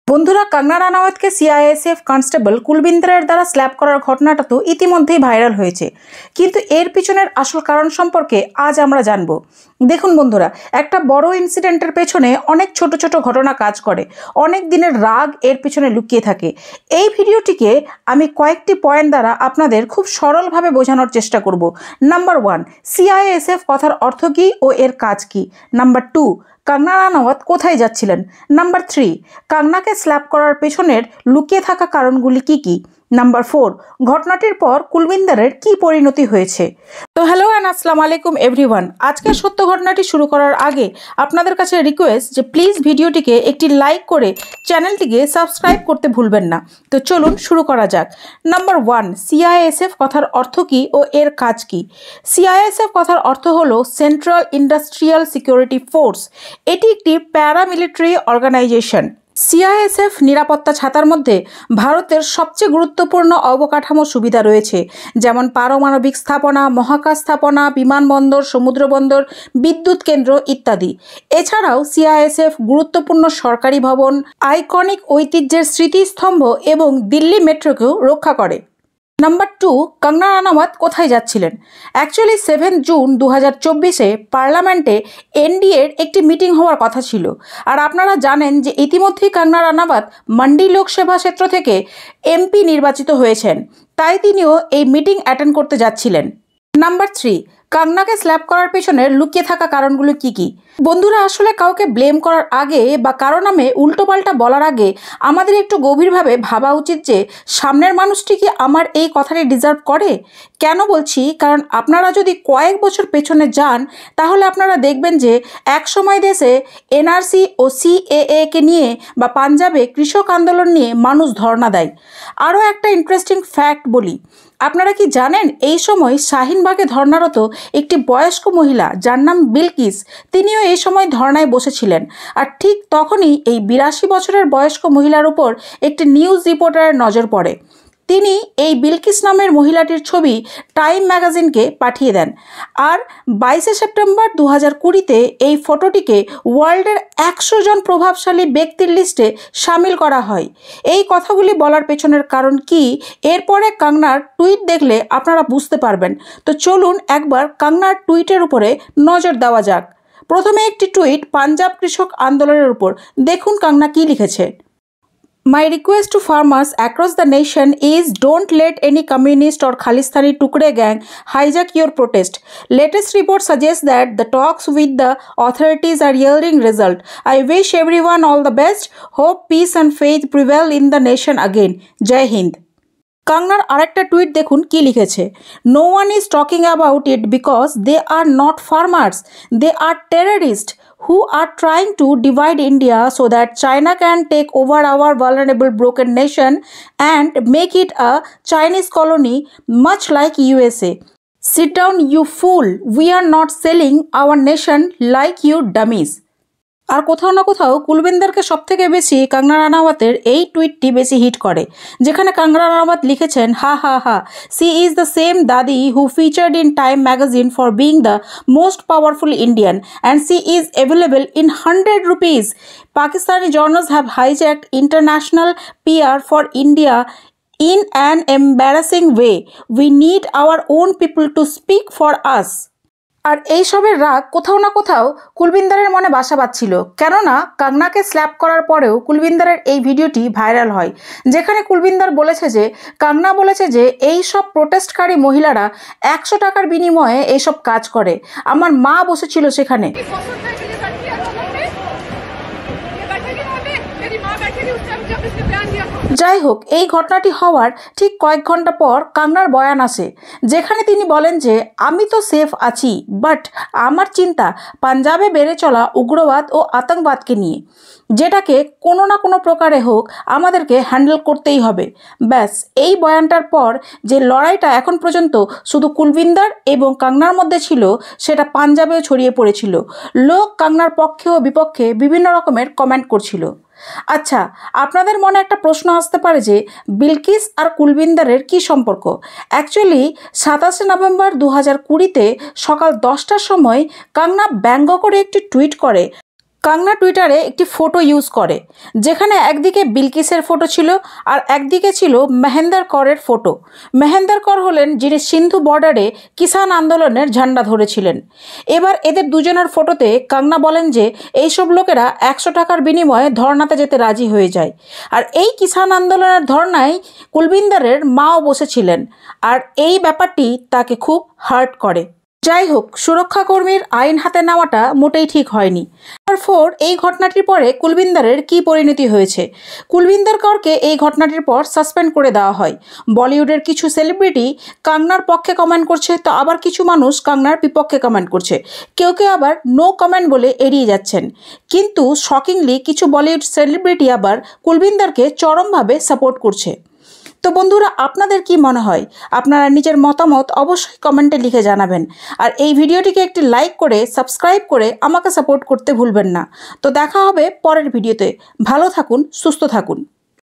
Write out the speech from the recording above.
বন্ধুরা, Kangana রানাওয়াতকে CISF constable কুলবিন্দরের দ্বারা slap করার ঘটনাটা তো ইতিমধ্যেই ভাইরাল হয়েছে, কিন্তু এর পিছনের আসল কারণ সম্পর্কে আজ আমরা জানব। দেখুন বন্ধুরা, একটা বড় ইনসিডেন্টের পেছনে অনেক ছোট ছোট ঘটনা কাজ করে, অনেক দিনের রাগ এর পিছনে লুকিয়ে থাকে। এই ভিডিওটিকে আমি কয়েকটি পয়েন্ট দ্বারা আপনাদের খুব সরলভাবে বোঝানোর চেষ্টা করব। নাম্বার 1, সিআইএসএফ কথার অর্থ কী ও এর কাজ কী। নাম্বার 2, কঙ্গনা রানাওয়াত কোথায় যাচ্ছিলেন। নাম্বার 3, কঙ্গনাকে স্ল্যাপ করার পেছনের লুকিয়ে থাকা কারণগুলি কি কি। নাম্বার 4, ঘটনাটির পর কুলবিন্দরের কি পরিণতি হয়েছে। তো হ্যালো অ্যান্ড আসসালামু আলাইকুম এভরিওয়ান। আজকের সত্য ঘটনাটি শুরু করার আগে আপনাদের কাছে রিকোয়েস্ট যে প্লিজ ভিডিওটিকে একটি লাইক করে চ্যানেলটিকে সাবস্ক্রাইব করতে ভুলবেন না। তো চলুন শুরু করা যাক। নাম্বার 1, সিআইএসএফ কথার অর্থ কী ও এর কাজ কী। সিআইএসএফ কথার অর্থ হলো সেন্ট্রাল ইন্ডাস্ট্রিয়াল সিকিউরিটি ফোর্স। এটি একটি প্যারামিলিটারি অর্গানাইজেশন। সিআইএসএফ নিরাপত্তা ছাতার মধ্যে ভারতের সবচেয়ে গুরুত্বপূর্ণ অবকাঠামো সুবিধা রয়েছে, যেমন পারমাণবিক স্থাপনা, মহাকাশ স্থাপনা, বিমানবন্দর, সমুদ্রবন্দর, বিদ্যুৎ কেন্দ্র ইত্যাদি। এছাড়াও সিআইএসএফ গুরুত্বপূর্ণ সরকারি ভবন, আইকনিক ঐতিহ্যের স্মৃতিস্তম্ভ এবং দিল্লি মেট্রোকেও রক্ষা করে। নাম্বার 2, কঙ্গনা রানাওয়াত কোথায় যাচ্ছিলেন। অ্যাকচুয়ালি 7 জুন 2024 পার্লামেন্টে এনডিএর একটি মিটিং হওয়ার কথা ছিল। আর আপনারা জানেন যে ইতিমধ্যেই কঙ্গনা রানাওয়াত মান্ডি লোকসভা ক্ষেত্র থেকে এমপি নির্বাচিত হয়েছেন, তাই তিনিও এই মিটিং অ্যাটেন্ড করতে যাচ্ছিলেন। নাম্বার 3, কঙ্গনাকে স্ল্যাপ করার পেছনে লুকিয়ে থাকা কারণগুলো কি কি। বন্ধুরা, আসলে কাউকে ব্লেম করার আগে বা কারো নামে উল্টোপাল্টা বলার আগে আমাদের একটু গভীরভাবে ভাবা উচিত যে সামনের মানুষটি কি আমার এই কথাটি ডিজার্ভ করে। কেন বলছি, কারণ আপনারা যদি কয়েক বছর পেছনে যান তাহলে আপনারা দেখবেন যে একসময় দেশে এনআরসি ও সিএএকে নিয়ে বা পাঞ্জাবে কৃষক আন্দোলন নিয়ে মানুষ ধর্ণা দেয়। আরও একটা ইন্টারেস্টিং ফ্যাক্ট বলি, আপনারা কি জানেন এই সময় শাহিনবাগে ধর্নারত একটি বয়স্ক মহিলা যার নাম বিলকিস, তিনিও এই সময় ধর্নায় বসেছিলেন। আর ঠিক তখনই এই 82 বছরের বয়স্ক মহিলার উপর একটি নিউজ রিপোর্টারের নজর পড়ে। তিনি এই বিলকিস নামের মহিলাটির ছবি টাইম ম্যাগাজিনকে পাঠিয়ে দেন, আর 22 সেপ্টেম্বর 2020 এই ফটোটিকে ওয়ার্ল্ডের 100 জন প্রভাবশালী ব্যক্তির লিস্টে সামিল করা হয়। এই কথাগুলি বলার পেছনের কারণ কি, এরপরে কঙ্গনার টুইট দেখলে আপনারা বুঝতে পারবেন। তো চলুন একবার কঙ্গনার টুইটের উপরে নজর দেওয়া যাক। প্রথমে একটি টুইট পাঞ্জাব কৃষক আন্দোলনের উপর। দেখুন কঙ্গনা কি লিখেছে। My request to farmers across the nation is don't let any communist or Khalistani Tukde gang hijack your protest. Latest report suggests that the talks with the authorities are yielding result. I wish everyone all the best. Hope, peace and faith prevail in the nation again. Jai Hind. কঙ্গনার আরেকটা tweet দেখুন কি লিখেছে। No one is talking about it because they are not farmers. They are terrorists who are trying to divide India so that China can take over our vulnerable broken nation and make it a Chinese colony much like USA. Sit down, you fool. We are not selling our nation like you dummies. আর কোথাও না কোথাও কুলবিন্দরকে সবথেকে বেশি কঙ্গনা রানাওয়াতের এই টুইটটি বেশি hit করে, যেখানে কঙ্গনা রানাওয়াত লিখেছেন, হা হা হা, she is the same dadi who featured in Time magazine for being the most powerful Indian and she is available in 100 rupees. Pakistani journals have hijacked international PR for India in an embarrassing way. We need our own people to speak for us. আর এই সবের রাগ কোথাও না কোথাও কুলবিন্দরের মনে বাসা বাঁধছিল, কেননা কঙ্গনাকে slap করার পরেও কুলবিন্দরের এই ভিডিওটি ভাইরাল হয়, যেখানে কুলবিন্দর বলেছে যে কঙ্গনা বলেছে যে এই সব প্রোটেস্টকারী মহিলারা 100 টাকার বিনিময়ে এইসব কাজ করে। আমার মা বসেছিল সেখানে। যাই হোক, এই ঘটনাটি হওয়ার ঠিক কয়েক ঘন্টা পর কঙ্গনার বয়ান আসে, যেখানে তিনি বলেন যে আমি তো সেফ আছি, বাট আমার চিন্তা পাঞ্জাবে বেড়ে চলা উগ্রবাদ ও আতঙ্কবাদকে নিয়ে, যেটাকে কোনো না কোনো প্রকারে হোক আমাদেরকে হ্যান্ডেল করতেই হবে। ব্যাস, এই বয়ানটার পর যে লড়াইটা এখন পর্যন্ত শুধু কুলবিন্দর এবং কঙ্গনার মধ্যে ছিল, সেটা পাঞ্জাবেও ছড়িয়ে পড়েছিল। লোক কঙ্গনার পক্ষে ও বিপক্ষে বিভিন্ন রকমের কমেন্ট করছিল। আচ্ছা, আপনাদের মনে একটা প্রশ্ন আসতে পারে যে বিলকিস আর কুলবিন্দরের কি সম্পর্ক। অ্যাকচুয়ালি 27 নভেম্বর 2020 সকাল 10টার সময় কঙ্গনা ব্যঙ্গ করে একটি টুইট করে, কাঙ্গনা টুইটারে একটি ফটো ইউজ করে, যেখানে একদিকে বিলকিসের ফটো ছিল আর একদিকে ছিল মহেন্দর করের ফটো। মহেন্দর কর হলেন যিনি সিন্ধু বর্ডারে কিষাণ আন্দোলনের ঝান্ডা ধরেছিলেন। এবার এদের দুজনের ফটোতে কাঙ্গনা বলেন যে এইসব লোকেরা 100 টাকার বিনিময়ে ধর্নাতে যেতে রাজি হয়ে যায়। আর এই কিষাণ আন্দোলনের ধর্নায় কুলবিন্দরের মাও বসেছিলেন, আর এই ব্যাপারটি তাকে খুব হার্ট করে। যাই হোক, সুরক্ষাকর্মীর আইন হাতে নেওয়াটা মোটেই ঠিক হয়নি। তারপর এই ঘটনাটির পরে কুলবিন্দরের কী পরিণতি হয়েছে? কুলবিন্দর করকে এই ঘটনাটির পর সাসপেন্ড করে দেওয়া হয়। বলিউডের কিছু সেলিব্রিটি কাঙ্গনার পক্ষে কমেন্ট করছে, তো আবার কিছু মানুষ কাঙ্গনার বিপক্ষে কমেন্ট করছে। কেউ কেউ আবার নো কমেন্ট বলে এড়িয়ে যাচ্ছেন। কিন্তু শকিংলি কিছু বলিউড সেলিব্রিটি আবার কুলবিন্দরকে চরমভাবে সাপোর্ট করছে। তো বন্ধুরা, আপনাদের কি মনে হয়? আপনারা নিজের মতামত অবশ্যই কমেন্টে লিখে জানাবেন। আর এই ভিডিওটিকে একটি লাইক করে সাবস্ক্রাইব করে আমাকে সাপোর্ট করতে ভুলবেন না। তো দেখা হবে পরের ভিডিওতে। ভালো থাকুন, সুস্থ থাকুন।